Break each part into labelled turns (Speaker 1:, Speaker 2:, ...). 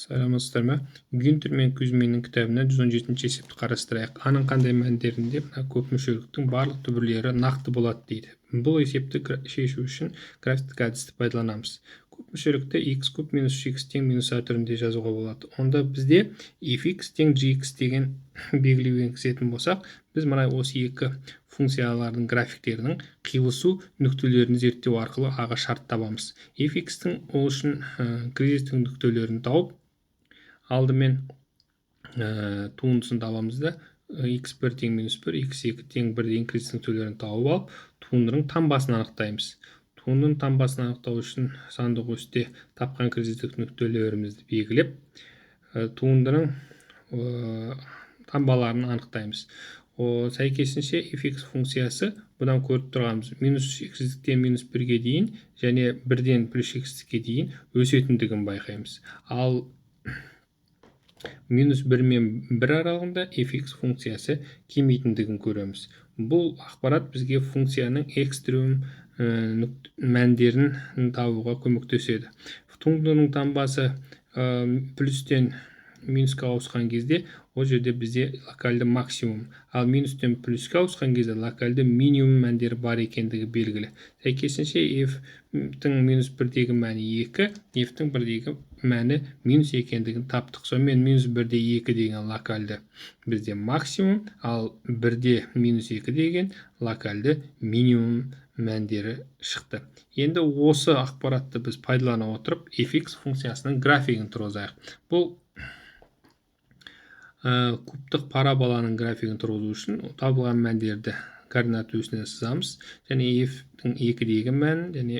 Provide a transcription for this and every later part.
Speaker 1: Саламатсыздар ма? Гюнтер мен Кузьминнің кітабынан 117-ші есепті қарастырайық. Аның қандай мәндерінде көп мүшеліктің барлық түбірлері нақты болады дейді. Бұл есепті шешу үшін графиктік әдісті пайдаланамыз. Көп мүшелікті x куб минус 3x тең минус a түрінде жазуға болады. Онда бізде fx тең gx деген белгілеу енгізетін болсақ, біз мына осы екі функциялардың графиктерінің қиылысу нүктелерін зерттеу арқылы аға шарт табамыз. fx-тің ол үшін кризистік нүктелерін тауып, алдымен туындысын табамыз да, x1 тең минус 1, x2 тең 1 деген кризистік нүктелерін тауып алып, туындының таңбасын анықтаймыз. Туындының таңбасын анықтау үшін сандық өсте тапқан кризистік нүктелерімізді белгілеп, туындының таңбаларын анықтаймыз. Сәйкесінше fx функциясы бұдан көріп тұрғанымыз минус x-тен минус 1-ге дейін және 1-ден плюс x-ке дейін өсетіндігін байқаймыз. Ал минус 1 мен 1 аралығында fx функциясы кемейтіндігін көреміз. Бұл ақпарат бізге функцияның экстрем мәндерін табуға көмектеседі. Туындының таңбасы плюстен минусқа ауысқан кезде, ол жерде бізде локальды максимум, ал минустен плюске ауысқан кезде локальды минимум мәндері бар екендігі белгілі. Сәйкесінше f-тің минус 1-дегі мәні 2, f-тің 1-дегі мәні минус екендігін таптық. Сонымен минус 1-де 2 деген локальды бізде максимум, ал 1-де минус 2 деген локальды минимум мәндері шықты. Енді осы ақпаратты біз пайдалана отырып fx функциясының графигін тұрғызайық. Бұл кубтық параболаның графигін тұрғызу үшін табылған мәндерді координат өсіне сызамыз. Және f-тің 2-дегі мәнін және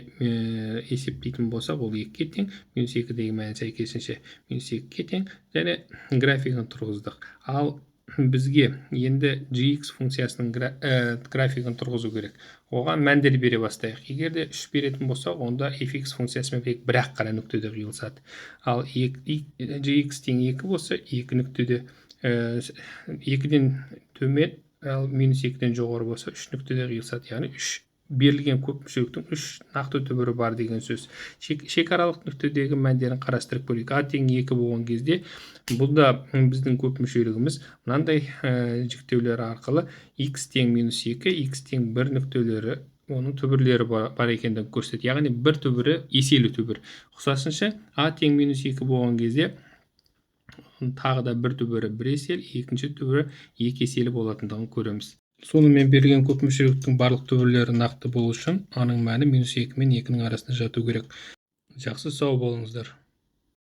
Speaker 1: есептейтін болсақ, ол 2-ге тең, минус 2-дегі мәнін сәйкесінше минус 2-ге тең, және графигін тұрғыздық. Ал бізге енді gx функциясының графигін тұрғызу керек. Оған мәндер бере бастайық. Егер де 3 беретін болсақ, онда fx функциясымен бір-ақ қана нүктеде қиылысады. Ал gx тең 2 болса, 2 нүктеде 2-ден төмен, ал минус 2-ден жоғары болса, 3 нүктеде қиылысады. Яғни 3 берілген көп мүшеліктің 3 нақты түбірі бар деген сөз. Шекаралық нүктедегі мәндерін қарастырып көрейік. А тең 2 болған кезде, бұлда біздің көп мүшелігіміз мынандай жіктеулер арқылы x тең минус 2, x тең 1 нүктелері, оның түбірлері бар екендігін көрсетеді. Яғни бір түбірі еселі түбір. Ұқсасынша, а тең минус 2 болған кезде тағы да бір түбірі 1 есел, екінші түбірі 2 еселі болатындығын көреміз. Сонымен берілген көп мүшеліктің барлық түбірлері нақты болу үшін, аның мәні минус 2 мен 2-нің арасында жату керек. Жақсы, сау болыңыздар.